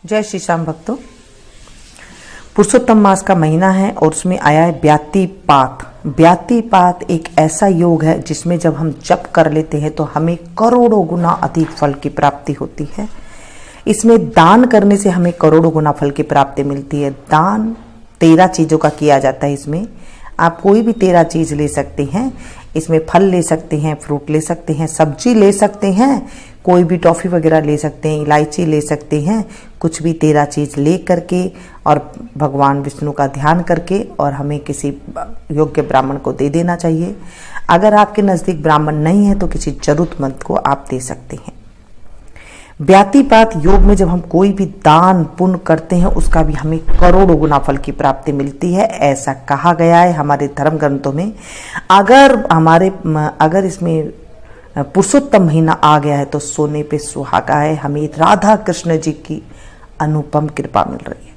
जय श्री श्याम भक्तों। पुरुषोत्तम मास का महीना है और उसमें आया है व्यातिपात। व्यातिपात एक ऐसा योग है जिसमें जब हम जप कर लेते हैं तो हमें करोड़ों गुना अधिक फल की प्राप्ति होती है। इसमें दान करने से हमें करोड़ों गुना फल की प्राप्ति मिलती है। दान 13 चीज़ों का किया जाता है। इसमें आप कोई भी 13 चीज़ ले सकते हैं। इसमें फल ले सकते हैं, फ्रूट ले सकते हैं, सब्जी ले सकते हैं, कोई भी टॉफ़ी वगैरह ले सकते हैं, इलायची ले सकते हैं। कुछ भी 13 चीज़ ले करके और भगवान विष्णु का ध्यान करके और हमें किसी योग्य ब्राह्मण को दे देना चाहिए। अगर आपके नज़दीक ब्राह्मण नहीं है तो किसी जरूरतमंद को आप दे सकते हैं। व्यातिपात योग में जब हम कोई भी दान पुण्य करते हैं उसका भी हमें करोड़ों गुना फल की प्राप्ति मिलती है, ऐसा कहा गया है हमारे धर्म ग्रंथों में। अगर इसमें पुरुषोत्तम महीना आ गया है तो सोने पे सुहागा है। हमें राधा कृष्ण जी की अनुपम कृपा मिल रही है।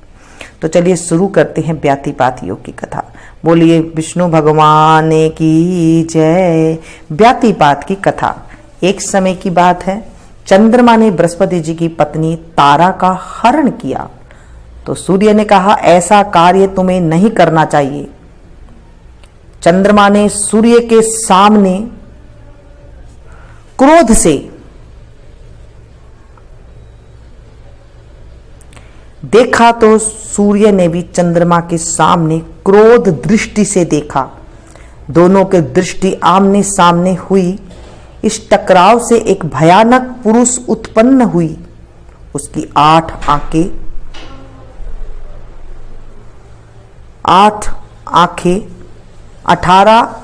तो चलिए शुरू करते हैं व्यातिपात योग की कथा। बोलिए विष्णु भगवान की जय। व्यातिपात की कथा। एक समय की बात है, चंद्रमा ने बृहस्पति जी की पत्नी तारा का हरण किया तो सूर्य ने कहा ऐसा कार्य तुम्हें नहीं करना चाहिए। चंद्रमा ने सूर्य के सामने क्रोध से देखा तो सूर्य ने भी चंद्रमा के सामने क्रोध दृष्टि से देखा। दोनों की दृष्टि आमने सामने हुई। इस टकराव से एक भयानक पुरुष उत्पन्न हुई। उसकी 8 आंखें, 18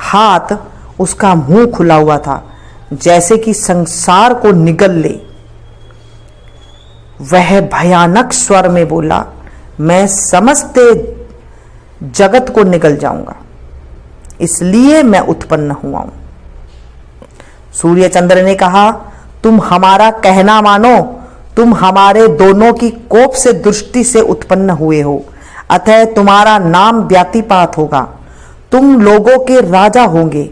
हाथ, उसका मुंह खुला हुआ था जैसे कि संसार को निगल ले। वह भयानक स्वर में बोला, मैं समस्त जगत को निगल जाऊंगा, इसलिए मैं उत्पन्न हुआ हूं। सूर्य चंद्र ने कहा तुम हमारा कहना मानो, तुम हमारे दोनों की कोप से दृष्टि से उत्पन्न हुए हो, अतः तुम्हारा नाम व्यातिपात होगा। तुम लोगों के राजा होंगे,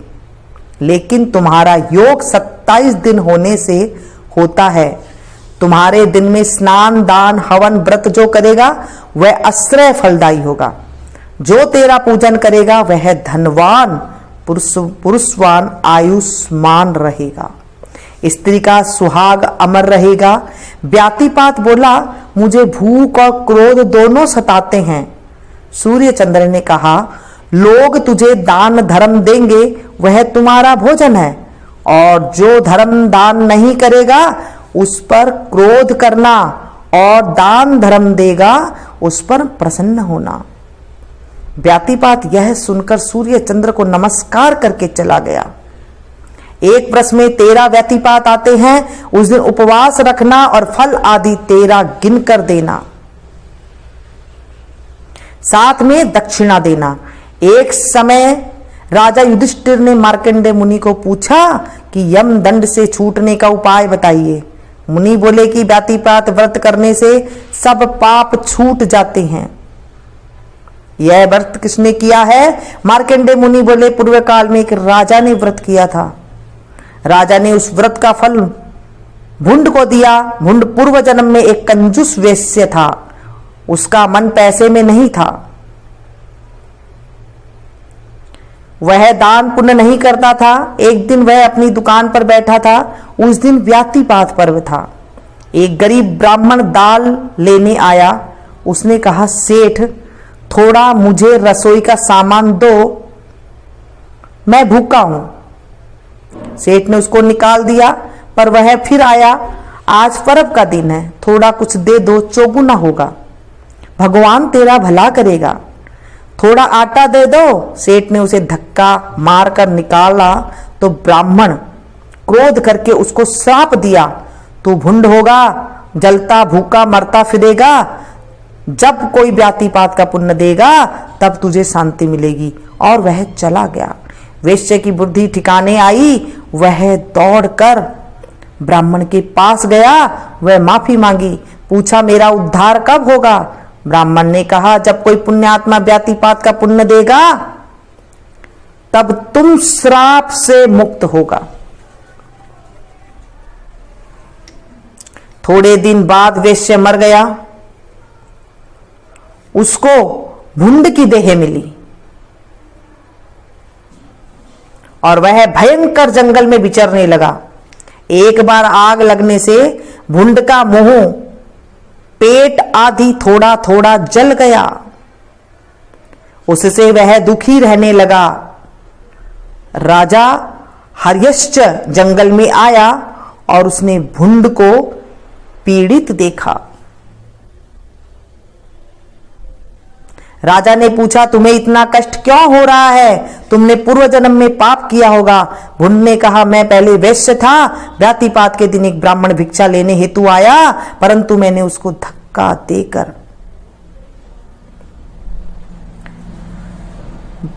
लेकिन तुम्हारा योग 27 दिन होने से होता है। तुम्हारे दिन में स्नान दान हवन व्रत जो करेगा वह आश्रय फलदायी होगा। जो तेरा पूजन करेगा वह धनवान पुरुषवान आयुष्मान रहेगा। स्त्री का सुहाग अमर रहेगा। व्यातिपात बोला मुझे भूख और क्रोध दोनों सताते हैं। सूर्य चंद्र ने कहा लोग तुझे दान धर्म देंगे वह तुम्हारा भोजन है, और जो धर्म दान नहीं करेगा उस पर क्रोध करना, और दान धर्म देगा उस पर प्रसन्न होना। व्यातिपात यह सुनकर सूर्य चंद्र को नमस्कार करके चला गया। एक वर्ष में 13 व्यातिपात आते हैं। उस दिन उपवास रखना और फल आदि 13 गिन कर देना, साथ में दक्षिणा देना। एक समय राजा युधिष्ठिर ने मार्कंडेय मुनि को पूछा कि यम दंड से छूटने का उपाय बताइए। मुनि बोले कि व्यातिपात व्रत करने से सब पाप छूट जाते हैं। यह व्रत किसने किया है? मार्कंडेय मुनि बोले पूर्व काल में एक राजा ने व्रत किया था। राजा ने उस व्रत का फल भुंड को दिया। भुंड पूर्व जन्म में एक कंजूस वेश्य था। उसका मन पैसे में नहीं था। वह दान पुण्य नहीं करता था। एक दिन वह अपनी दुकान पर बैठा था। उस दिन व्यातिपात पर्व था। एक गरीब ब्राह्मण दाल लेने आया। उसने कहा सेठ थोड़ा मुझे रसोई का सामान दो, मैं भूखा हूं। सेठ ने उसको निकाल दिया, पर वह फिर आया। आज पर्व का दिन है, थोड़ा कुछ दे दो, चौगुना होगा, भगवान तेरा भला करेगा। थोड़ा आटा दे दो। सेठ ने उसे धक्का मारकर निकाला तो ब्राह्मण क्रोध करके उसको श्राप दिया, तू भुंड होगा, जलता भूखा मरता फिरेगा। जब कोई व्यातिपात का पुण्य देगा तब तुझे शांति मिलेगी। और वह चला गया। वेश्या की बुद्धि ठिकाने आई। वह दौड़कर ब्राह्मण के पास गया। वह माफी मांगी, पूछा मेरा उद्धार कब होगा? ब्राह्मण ने कहा जब कोई पुण्यात्मा व्यातिपात का पुण्य देगा तब तुम श्राप से मुक्त होगा। थोड़े दिन बाद वैश्य मर गया। उसको भुंड की देह मिली और वह भयंकर जंगल में विचरने लगा। एक बार आग लगने से भुंड का मुंह, पेट आदि थोड़ा थोड़ा जल गया। उससे वह दुखी रहने लगा। राजा हर्यश्च जंगल में आया और उसने भुंड को पीड़ित देखा। राजा ने पूछा, तुम्हें इतना कष्ट क्यों हो रहा है? तुमने पूर्व जन्म में पाप किया होगा। भुंड ने कहा, मैं पहले वैश्य था। व्यातिपात के दिन एक ब्राह्मण भिक्षा लेने हेतु आया, परंतु मैंने उसको धक्का देकर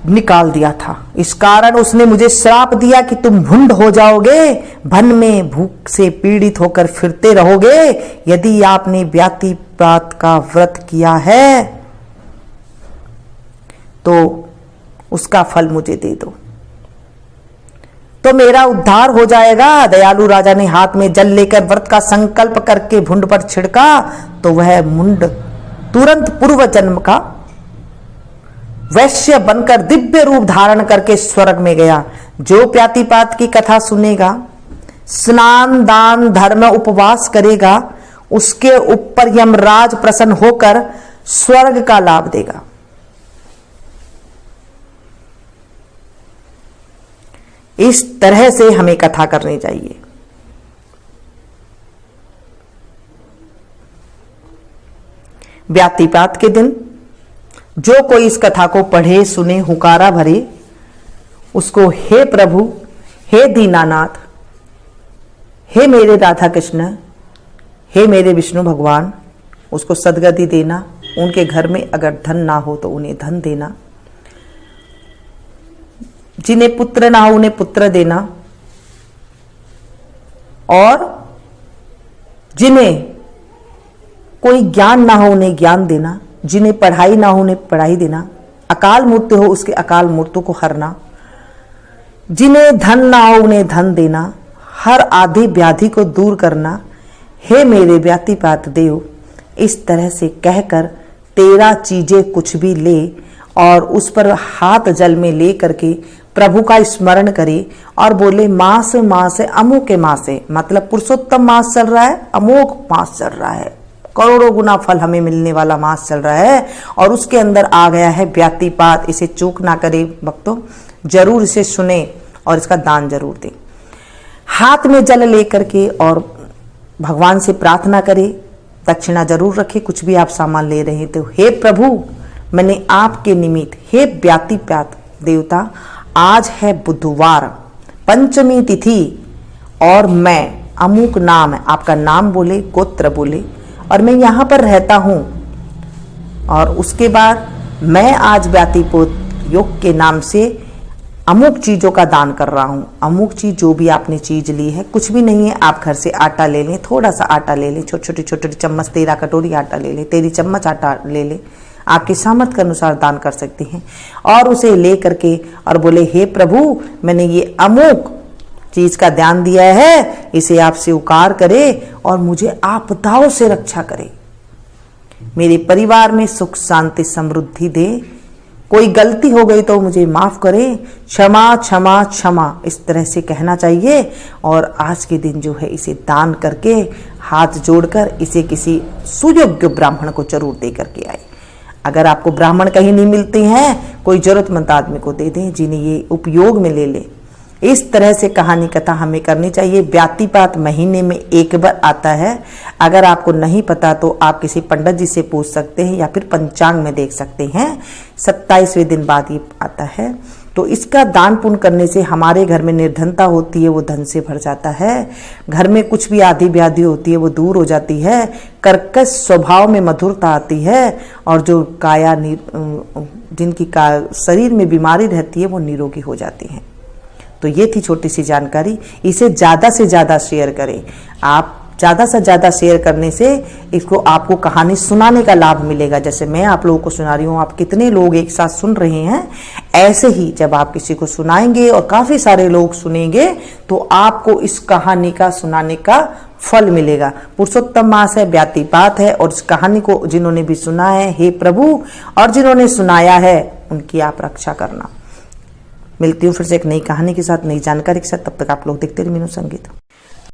निकाल दिया था। इस कारण उसने मुझे श्राप दिया कि तुम भुंड हो जाओगे, वन में भूख से पीड़ित होकर फिरते रहोगे। यदि आपने व्यातिपात का व्रत किया है तो उसका फल मुझे दे दो, तो मेरा उद्धार हो जाएगा। दयालु राजा ने हाथ में जल लेकर व्रत का संकल्प करके भुंड पर छिड़का, तो वह मुंड तुरंत पूर्व जन्म का वैश्य बनकर दिव्य रूप धारण करके स्वर्ग में गया। जो व्यातिपात की कथा सुनेगा, स्नान दान धर्म उपवास करेगा, उसके ऊपर यमराज प्रसन्न होकर स्वर्ग का लाभ देगा। इस तरह से हमें कथा करनी चाहिए। व्यातिपात के दिन जो कोई इस कथा को पढ़े, सुने, हुकारा भरे, उसको हे प्रभु, हे दीनानाथ, हे मेरे राधा कृष्ण, हे मेरे विष्णु भगवान, उसको सद्गति देना। उनके घर में अगर धन ना हो तो उन्हें धन देना, जिन्हें पुत्र ना हो उन्हें पुत्र देना, और जिन्हें कोई ज्ञान ना हो उन्हें ज्ञान देना, जिन्हें पढ़ाई ना हो उन्हें पढ़ाई देना, अकाल मृत्यु हो उसके अकाल मृत्यु को हरना, जिन्हें धन ना हो उन्हें धन देना, हर आदि व्याधि को दूर करना। हे मेरे व्यातिपात देव, इस तरह से कहकर 13 चीजें कुछ भी ले और उस पर हाथ जल में ले करके प्रभु का स्मरण करे और बोले, मास मास अमोघ के मास है, मतलब पुरुषोत्तम मास चल रहा है, अमोघ मास चल रहा है, करोड़ों गुना फल हमें मिलने वाला मास चल रहा है, और उसके अंदर आ गया है व्यातिपात। इसे चूक ना करे भक्तों, जरूर इसे सुने और इसका दान जरूर दें। हाथ में जल लेकर के और भगवान से प्रार्थना करे, दक्षिणा जरूर रखे। कुछ भी आप सामान ले रहे हैं तो हे प्रभु, मैंने आपके निमित्त, हे व्यातिपात देवता, आज है बुधवार, पंचमी तिथि, और मैं अमुक नाम है, आपका नाम बोले, गोत्र बोले, और मैं यहाँ पर रहता हूँ, और उसके बाद मैं आज व्यातिपात योग के नाम से अमुक चीज़ों का दान कर रहा हूँ। अमुक चीज़ जो भी आपने चीज़ ली है, कुछ भी नहीं है, आप घर से आटा ले लें, थोड़ा सा आटा ले लें, छोटी छोटी चम्मच, 13 कटोरी आटा ले लें, 13 चम्मच आटा ले लें, आपकी सामर्थ्य के अनुसार दान कर सकते हैं। और उसे ले करके और बोले, हे प्रभु, मैंने ये अमुक चीज का ध्यान दिया है, इसे आप स्वीकार करें और मुझे आपदाओं से रक्षा करे, मेरे परिवार में सुख शांति समृद्धि दे, कोई गलती हो गई तो मुझे माफ करे, क्षमा क्षमा क्षमा, इस तरह से कहना चाहिए। और आज के दिन जो है इसे दान करके हाथ जोड़कर इसे किसी सुयोग्य ब्राह्मण को जरूर दे करके आए। अगर आपको ब्राह्मण कहीं नहीं मिलते हैं, कोई जरूरतमंद आदमी को दे दें जिन्हें ये उपयोग में ले ले। इस तरह से कहानी कथा हमें करनी चाहिए। व्यातिपात महीने में एक बार आता है। अगर आपको नहीं पता तो आप किसी पंडित जी से पूछ सकते हैं या फिर पंचांग में देख सकते हैं। 27वें दिन बाद ये आता है। तो इसका दान पुण्य करने से हमारे घर में निर्धनता होती है, वो धन से भर जाता है। घर में कुछ भी आदि व्याधि होती है वो दूर हो जाती है। कर्कश स्वभाव में मधुरता आती है और जो जिनकी शरीर में बीमारी रहती है वो निरोगी हो जाती हैं। तो ये थी छोटी सी जानकारी। इसे ज़्यादा से ज़्यादा शेयर करें। आप ज़्यादा से ज़्यादा शेयर करने से इसको आपको कहानी सुनाने का लाभ मिलेगा। जैसे मैं आप लोगों को सुना रही हूँ, आप कितने लोग एक साथ सुन रहे हैं, ऐसे ही जब आप किसी को सुनाएंगे और काफ़ी सारे लोग सुनेंगे तो आपको इस कहानी का सुनाने का फल मिलेगा। पुरुषोत्तम मास है, व्यातिपात है, और इस कहानी को जिन्होंने भी सुना है, हे प्रभु, और जिन्होंने सुनाया है उनकी आप रक्षा करना। मिलती हूँ फिर से एक नई कहानी के साथ, नई जानकारी के साथ। तब तक आप लोग देखते रहिए मीनू संगीत।